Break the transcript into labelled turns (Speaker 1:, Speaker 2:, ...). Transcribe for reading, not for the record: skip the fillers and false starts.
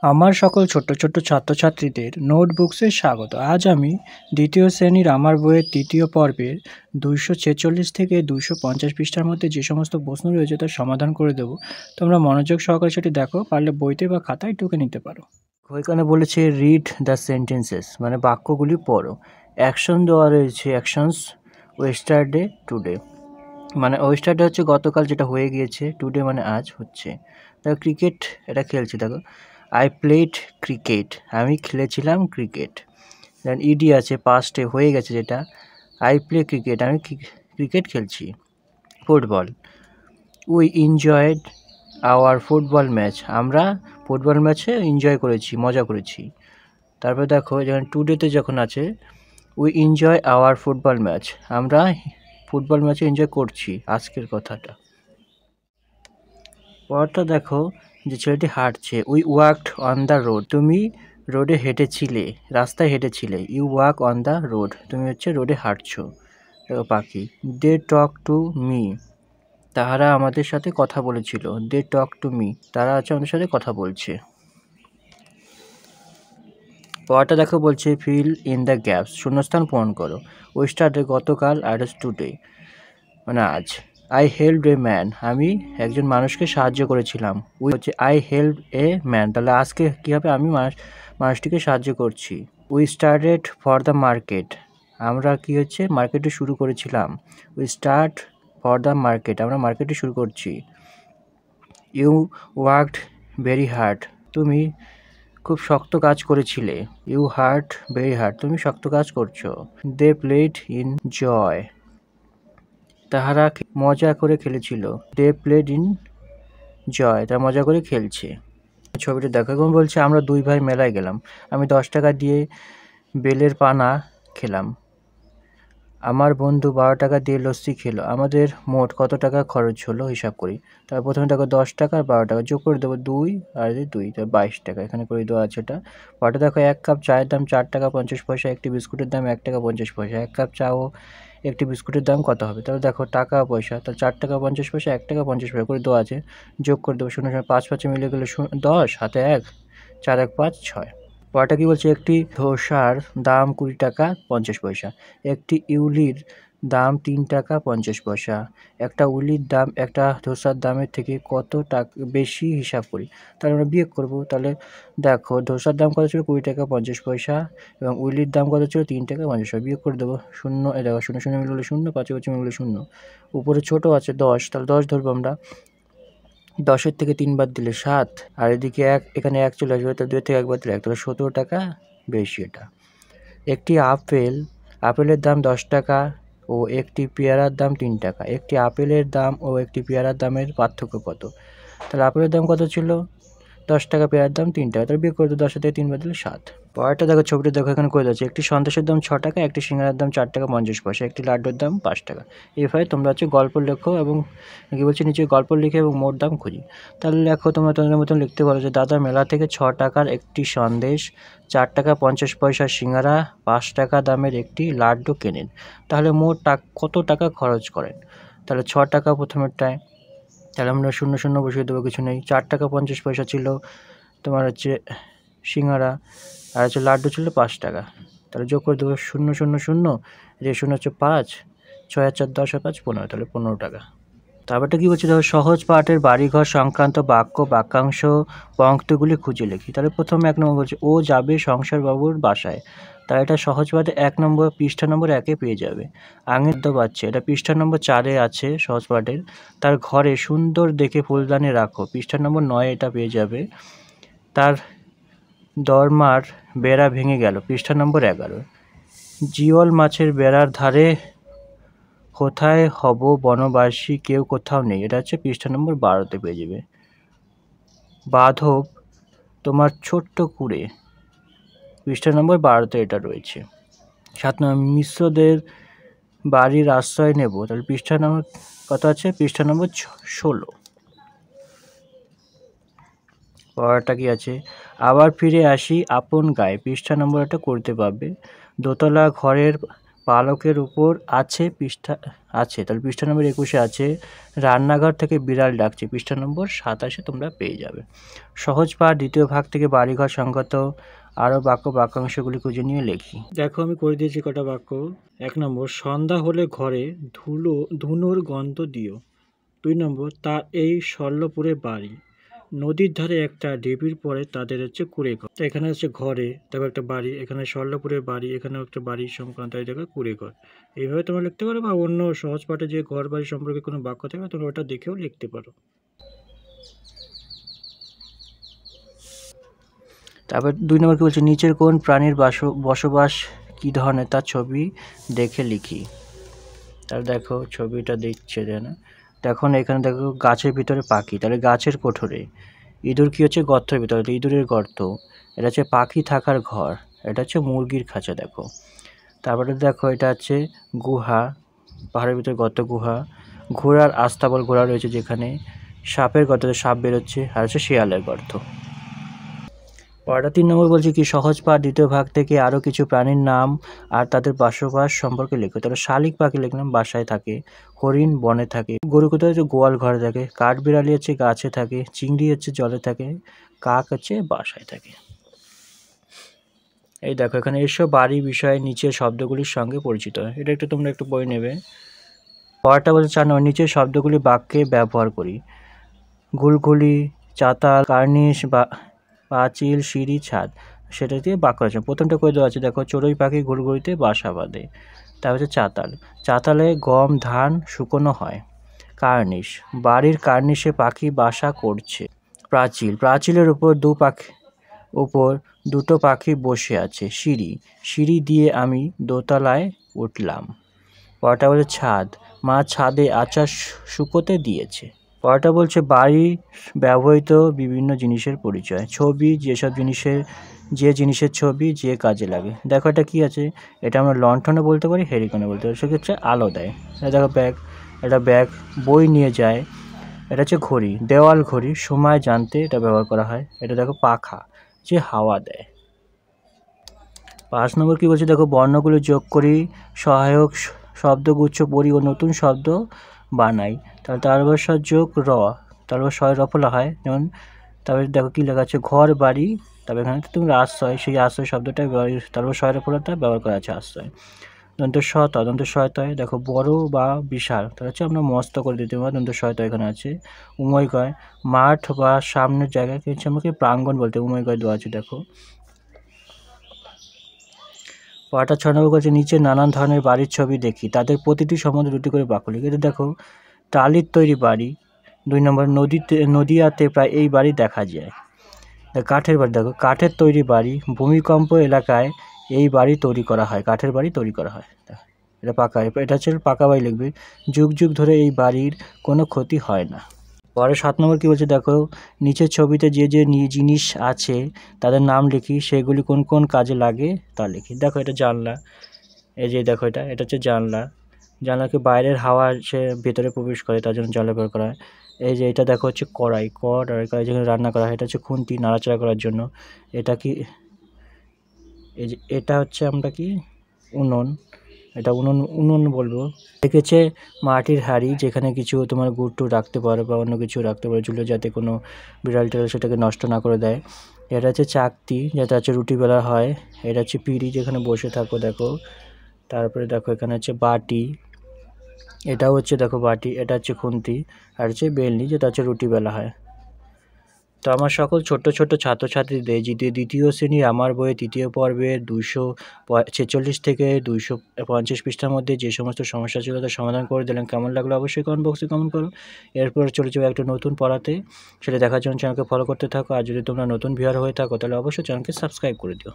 Speaker 1: আমার সকল ছোট্ট ছোট্ট ছাত্রছাত্রীদের নোটবুকসে স্বাগত। আজ আমি দ্বিতীয় শ্রেণীর আমার বইয়ের তৃতীয় পর্বের ২৪৬ থেকে ২৫০ পৃষ্ঠার মধ্যে যে সমস্ত প্রশ্ন রয়েছে তার সমাধান করে দেব। তোমরা মনোযোগ সহকারে সেটি দেখো, পারলে বইতে বা খাতায় টুকে নিতে পারো। এখানে বলেছে রিড দ্য সেন্টেন্সেস, মানে বাক্যগুলি পড়ো। অ্যাকশন দেওয়া রয়েছে, অ্যাকশনস ওয়েস্টারডে টুডে, মানে ওয়েস্টারডে হচ্ছে গতকাল যেটা হয়ে গিয়েছে, টুডে মানে আজ হচ্ছে। দেখো ক্রিকেট, এটা খেলছি, দেখো আই প্লেড ক্রিকেট, আমি খেলেছিলাম ক্রিকেট। দেন ইডি আছে, পাস্টে হয়ে গেছে যেটা, আই প্লে ক্রিকেট, আমি ক্রিকেট খেলছি। Football, we enjoyed our football match, আমরা ফুটবল ম্যাচে এনজয় করেছি, মজা করেছি। তারপর দেখো যখন টুডেতে যখন আছে, we enjoy our football match, আমরা ফুটবল ম্যাচে এনজয় করছি, আজকের কথাটা। পরটা দেখো যে ছেলেটি হাঁটছে, we walked on the road, তুমি রোডে হেঁটেছিলে, রাস্তায় হেঁটেছিলে। You walk on the road, তুমি হচ্ছে রোডে হাঁটছো। দেখো পাখি, দে টক টু মি, তাহারা আমাদের সাথে কথা বলেছিল। দে টক টু মি, তারা আছে আমাদের সাথে কথা বলছে। পরটা দেখো বলছে ফিল ইন দ্য গ্যাপস, শূন্যস্থান পূরণ করো। ওয়েস্টারডে গতকাল, আর টুডে মানে আজ। আই হেল্প এ ম্যান, আমি একজন মানুষকে সাহায্য করেছিলাম। উই হচ্ছে আই হেল্প এ ম্যান, তাহলে আজকে কী হবে, আমি মানুষটিকে সাহায্য করছি। We started for the market, আমরা কি হচ্ছে মার্কেটে শুরু করেছিলাম। We start for the market, আমরা মার্কেটে শুরু করছি। ইউ ওয়ার্কড ভেরি হার্ড, তুমি খুব শক্ত কাজ করেছিলে। ইউ হার্ড ভেরি হার্ড, তুমি শক্ত কাজ করছো। দে প্লেড ইন জয়, তাহারা মজা করে খেলেছিল। দে প্লেড ইন জয়, তারা মজা করে খেলছে। ছবিটা দেখো, এখন বলছে আমরা দুই ভাই মেলায় গেলাম, আমি 10 টাকা দিয়ে বেলের পানা খেলাম, আমার বন্ধু 12 টাকা দিয়ে লস্যি খেলো, আমাদের মোট কত টাকা খরচ হলো হিসাব করি। তারপর প্রথমে দেখো 10 টাকা আর 12 টাকা যোগ করে দেবো, 2 আর 2, 22 টাকা এখানে করে দেওয়া আছে। এটা পরটা দেখো, এক কাপ চায়ের দাম 4 টাকা 50 পয়সা, একটি বিস্কুটের দাম 1 টাকা 50 পয়সা, এক কাপ চা ও একটি বিস্কুটের দাম কত হবে। তাহলে দেখো টাকা পয়সা, তাহলে 4 টাকা 50 পয়সা, 1 টাকা 50 পয়সা করে দেওয়া আছে, যোগ করে দেবো। 0 5 5 মিলে গেলে 10, হাতে 1, 4 1 5 6। পরটা কি বলছে, একটি ধোসার দাম 20 টাকা 50 পয়সা, একটি ইউলির দাম 3 টাকা 50 পয়সা, একটা উলির দাম একটা ধোসার দামের থেকে কত টাকা বেশি হিসাব করি। তাহলে আমরা বিয়োগ করব। তাহলে দেখো ধোসার দাম কত ছিল 20 টাকা 50 পয়সা, এবং উলির দাম কত ছিল 3 টাকা 50 পয়সা, বিয়োগ করে দেবো। শূন্য, দেখো 0 0 মিলে হলো 0, 5 5 মিলে হলো 0, উপরে ছোট আছে 10, তাহলে 10 ধরবো আমরা। 10-এর থেকে 3 বাদ দিলে 7, আর এদিকে 1, এখানে 1 চলে আসবে, তাহলে 2 থেকে 1 বাদ দিলে 1, তাহলে 17 টাকা বেশি এটা। একটি আপেলের দাম 10 টাকা ও একটি পেয়ারার দাম 3 টাকা, একটি আপেলের দাম ও একটি পেয়ারার দামের পার্থক্য কত। তাহলে আপেলের দাম কত ছিল 10 টাকা, পেয়ারার দাম 3 টাকা, তাহলে বিয়োগ করে 10 থেকে 3 বাদ দিলে 7। পরেরটা দেখো, ছবিটা দেখো, এখানে করে যাচ্ছে, একটি সন্দেশের দাম 6 টাকা, একটি সিঙ্গারার দাম 4 টাকা 50 পয়সা, একটি লাড্ডুর দাম 5 টাকা। এভাবে তোমরা হচ্ছে গল্প লেখো এবং কী বলছে নিচে গল্প লিখে এবং মোট দাম খুঁজি। তাহলে লেখো, তোমরা তোমাদের মতন লিখতে পারো যে দাদা মেলা থেকে 6 টাকার একটি সন্দেশ, 4 টাকা 50 পয়সার সিঙ্গারা, 5 টাকা দামের একটি লাড্ডু কেনেন। তাহলে মোট কত টাকা খরচ করেন। তাহলে 6 টাকা প্রথমেরটায়, তাহলে আমরা 0 0 বসিয়ে দেবো, কিছু নেই। 4 টাকা 50 পয়সা ছিল তোমার হচ্ছে সিঙ্গারা, আর হচ্ছে লাড্ডু ছিল 5 টাকা, তাহলে যোগ করে দেবো 0 0 0, 0 হচ্ছে 5, 6 আর 4 10 আর 5 15, তাহলে 15 টাকা। তারপরটা কী বলছে, দেখো সহজ পাঠের বাড়িঘর সংক্রান্ত বাক্যাংশ পংক্তিগুলি খুঁজে লিখি। তাহলে প্রথমে 1 নম্বর বলছে, ও যাবে সংসারবাবুর বাসায়, তাহলে এটা সহজ পাঠে 1 নম্বর, পৃষ্ঠা নম্বর 1-এ পেয়ে যাবে। আঙের তো পাচ্ছে, এটা পৃষ্ঠা নম্বর 4-এ আছে সহজ পাঠের। তার ঘরে সুন্দর দেখে ফুলদানি রাখো, পৃষ্ঠা নম্বর 9 এটা পেয়ে যাবে। তার দরমার বেড়া ভেঙে গেল, পৃষ্ঠা নম্বর 11। জিওল মাছের বেড়ার ধারে কোথায় হব বনবাসী, কেউ কোথাও নেই, এটা হচ্ছে পৃষ্ঠা নম্বর 12-তে পেয়ে যাবে। বাঁধব তোমার ছোট্ট কুড়ে, পৃষ্ঠা নম্বর 12-তে এটা রয়েছে। 7 নম্বর, মিশ্রদের বাড়ির আশ্রয় নেব, তাহলে পৃষ্ঠা নম্বর কত আছে, পৃষ্ঠা নম্বর 16। পড়াটা কি আছে, আবার ফিরে আসি আপন গায়ে, পৃষ্ঠা নম্বর এটা করতে পারবে। দোতলা ঘরের পালকের উপর আছে পৃষ্ঠা আছে, তাহলে পৃষ্ঠা নম্বর 21-এ আছে রান্নাঘর থেকে বিড়াল ডাকছে, পৃষ্ঠা নম্বর 27-এ তোমরা পেয়ে যাবে। সহজ পাঠ দ্বিতীয় ভাগ থেকে বাড়িঘর সংক্রান্ত আরও বাক্যাংশগুলি খুঁজে নিয়ে লেখি। দেখো আমি করে দিয়েছি কটা বাক্য। 1 নম্বর, সন্ধ্যা হলে ঘরে ধুনোর গন্ধ দিও। 2 নম্বর, তার এই শল্যপুরে বাড়ি, নদীর ধারে একটা ঢিবির পরে তাদের হচ্ছে কুড়ে ঘর। তো এখানে হচ্ছে ঘরে, দেখো একটা বাড়ি, এখানে শল্যপুরের বাড়ি, এখানেও একটা বাড়ি সংক্রান্ত এই জায়গায় কুড়ে ঘর। এইভাবে তোমরা লিখতে পারো, বা অন্য সহজ পাঠে যে ঘর বাড়ি সম্পর্কে কোনো বাক্য থাকবে তোমরা ওটা দেখেও লিখতে পারো। তারপর 2 নম্বর কি বলছে, নিচের কোন প্রাণীর বসবাস কী ধরনের তার ছবি দেখে লিখি। তাহলে দেখো ছবিটা দেখছে না, দেখো এখানে দেখো গাছের ভিতরে পাখি, তাহলে গাছের কোঠরে। ইঁদুর কী হচ্ছে, গর্তের ভিতরে, ইঁদুরের গর্ত। এটা হচ্ছে পাখি থাকার ঘর, এটা হচ্ছে মুরগির খাঁচা। দেখো তারপরে দেখো এটা হচ্ছে গুহা, পাহাড়ের ভিতরে গর্ত, গুহা। ঘোড়ার আস্তাবল, ঘোড়া রয়েছে যেখানে। সাপের গর্তে সাপ বেরোচ্ছে, আর হচ্ছে শিয়ালের গর্ত। পরেরটা 3 নম্বর বলছে কি, সহজ পাঠ দ্বিতীয় ভাগ থেকে আরও কিছু প্রাণীর নাম আর তাদের বসবাস সম্পর্কে লেখো। তাহলে শালিক পাখি লিখলাম, বাসায় থাকে। হরিণ বনে থাকে। গরু কোথায় হচ্ছে, গোয়াল ঘরে থাকে। কাঠবিড়ালি হচ্ছে গাছে থাকে। চিংড়ি হচ্ছে জলে থাকে। কাক হচ্ছে বাসায় থাকে। এই দেখো এখানে এসব বাড়ি বিষয়ে নিচের শব্দগুলির সঙ্গে পরিচিত, এটা একটু তোমরা একটু বই নেবে। পরেরটা বলছে 4 নম্বর, নিচের শব্দগুলি বাক্যে ব্যবহার করি। গুলগুলি, চাতাল, কার্নিশ, বা পাঁচিল, সিঁড়ি, ছাদ, সেটা দিয়ে বাক্য রচনা। প্রথমটা করে দেওয়া আছে, দেখো চড়ুই পাখি ঘুরঘুরিতে বাসা বাঁধে। তারপর হচ্ছে চাতাল, চাতালে গম ধান শুকনো হয়। কার্নিশ, বাড়ির কার্নিশে পাখি বাসা করছে। প্রাচীল, প্রাচীলের উপর দুটো পাখি বসে আছে। সিঁড়ি, সিঁড়ি দিয়ে আমি দোতলায় উঠলাম। পরটা বলে ছাদ, মা ছাদে আচার শুকোতে দিয়েছে। পরটা বলছে বাড়ি ব্যবহৃত বিভিন্ন জিনিসের পরিচয়। ছবি, যে জিনিসের ছবি যে কাজে লাগে। দেখো এটা কি আছে, এটা আমরা লণ্ঠনে বলতে পারি, হেরিকনে বলতে পারি, সেক্ষেত্রে আলো দেয়। এটা দেখো ব্যাগ, এটা ব্যাগ, বই নিয়ে যায়। এটা হচ্ছে ঘড়ি, দেওয়াল ঘড়ি, সময় জানতে এটা ব্যবহার করা হয়। এটা দেখো পাখা, যে হাওয়া দেয়। 5 নম্বর কি বলছে, দেখো বর্ণগুলো যোগ করি, সহায়ক শব্দগুচ্ছ পড়ি ও নতুন শব্দ বানাই। তাহলে তালবস্য যোগ র, তালবস্য হয় রফলা হয়, যেমন তারপরে দেখো কী লেখা আছে, ঘর বাড়ি। তারপরে এখানে তুমি আশ্রয়, সেই আশ্রয় শব্দটা তালবস্য হয় রফলাটা ব্যবহার করা আছে, আশ্রয়। দন্ত সহায়তায়, দেখো বড় বা বিশাল, তাহলে হচ্ছে আমরা মস্ত করে দিতে পারি, দন্ত সহায়তা এখানে আছে। উময়গয়, মাঠ বা সামনের জায়গাকে হচ্ছে আমাকে প্রাঙ্গণ বলতে, উময়গয় দেওয়া আছে। দেখো পড়াটা 6 নম্বর করছে, নিচে নানান ধরনের বাড়ির ছবি দেখি, তাদের প্রতিটি সম্বন্ধে দুটি করে বাক্য লিখি। এটা দেখো টালির তৈরি বাড়ি। 2 নম্বর, নদীয়াতে প্রায় এই বাড়ি দেখা যায়। কাঠের বাড়ি, দেখো কাঠের তৈরি বাড়ি, ভূমিকম্প এলাকায় এই বাড়ি তৈরি করা হয়, কাঠের বাড়ি তৈরি করা হয়। এটা পাকা, এটা হচ্ছে পাকা বাড়ি লিখবে। যুগ যুগ ধরে এই বাড়ির কোনো ক্ষতি হয় না। পরে 7 নম্বর কী বলছে, দেখো নিচের ছবিতে যে জিনিস আছে তাদের নাম লিখি, সেগুলি কোন কোন কাজে লাগে তা লিখি। দেখো এটা জানলা, এই যে দেখো এটা হচ্ছে জানলা, জানলাকে বাইরের হাওয়া সে ভেতরে প্রবেশ করে, তার জন্য জানলা ব্যবহার করা হয়। এই যে এটা দেখো হচ্ছে কড়াই, যেখানে রান্না করা হয়। এটা হচ্ছে খুন্তি, নাড়াচাড়া করার জন্য। এটা কি, এই যে এটা হচ্ছে আমরা কি উনুন, এটা উনুন বলবো। দেখেছে মাটির হাঁড়ি, যেখানে কিছু তোমার গুড় টুড় রাখতে পারো বা অন্য কিছু রাখতে পারো ঝুলে, যাতে কোনো বিড়াল টিড়াল সেটাকে নষ্ট না করে দেয়। এটা হচ্ছে চাকতি, যেটা হচ্ছে রুটি বেলা হয়। এটা হচ্ছে পিঁড়ি, যেখানে বসে থাকো দেখো। তারপরে দেখো এখানে হচ্ছে বাটি, এটাও হচ্ছে দেখো বাটি। এটা হচ্ছে খুন্তি, আর হচ্ছে বেলনি, যেটা হচ্ছে রুটি বেলা হয়। তো আমার সকল ছোট্ট ছোট্ট ছাত্রছাত্রীদের দ্বিতীয় শ্রেণীর আমার বইয়ের তৃতীয় পর্বের 246 থেকে 250 পৃষ্ঠার মধ্যে যে সমস্ত সমস্যা ছিল তার সমাধান করে দিলাম। কেমন লাগলো অবশ্যই কমেন্ট বক্সে কমেন্ট করো। এরপর চলে যাবো একটা নতুন পড়াতে, সেটা দেখার জন্য চ্যানেলকে ফলো করতে থাকো। আর যদি তোমরা নতুন ভিউয়ার হয়ে থাকো তাহলে অবশ্যই চ্যানেলকে সাবস্ক্রাইব করে দিও।